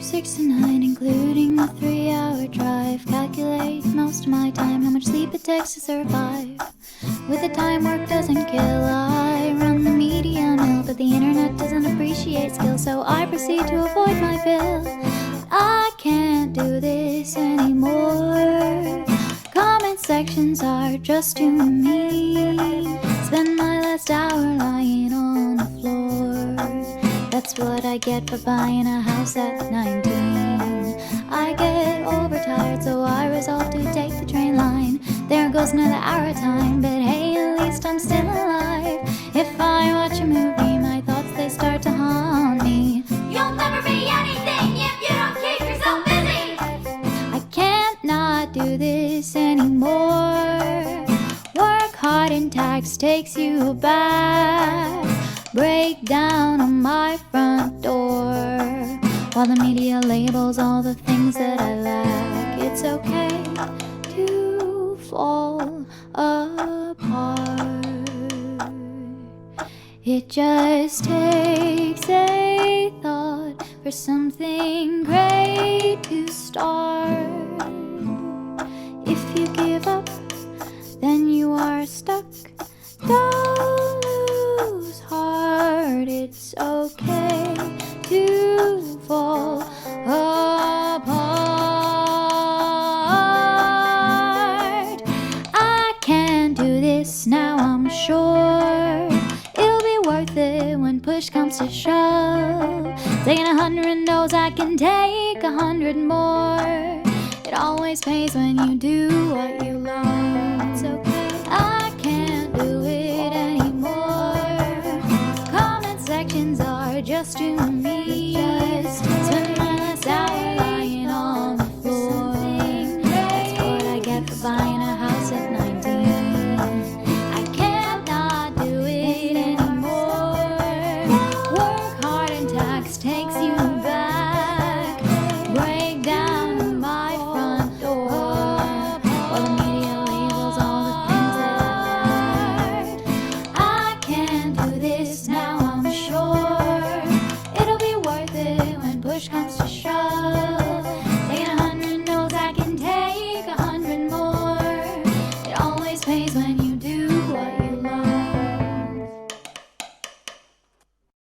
6 to 9, including the 3-hour drive. Calculate most of my time, how much sleep it takes to survive. With the time work doesn't kill, I run the media mill, but the internet doesn't appreciate skill, so I proceed to avoid my bill. I can't do this anymore. Comment sections are just too mean. Spend my last hour lying on the floor. That's what I get for buying a house at 19. I get overtired, so I resolve to take the train line. There goes another hour of time, but hey, at least I'm still alive. If I watch a movie, my thoughts, they start to haunt me. You'll never be anything if you don't keep yourself busy. I can't not do this anymore. Work hard and tax takes you back. Break down on my front door, while the media labels all the things that I lack. It's okay to fall apart. It just takes a thought for something great to start. If you give up, then you are stuck. Don't lose heart. It's okay to fall apart. I can do this now, I'm sure. It'll be worth it when push comes to shove. Taking 100 no's, I can take 100 more. It always pays when you do what you love. It's okay, I can't do it anymore. Comment sections are just too mean. Spend my last hour lying on the floor. That's what I get for buying a house at 19. I can't not do it anymore. Work hard and tax takes you back. Break down on my front door, while the media labels all the things that I lack. I can't do this now, I'm sure. It'll be worth it when push comes to shove.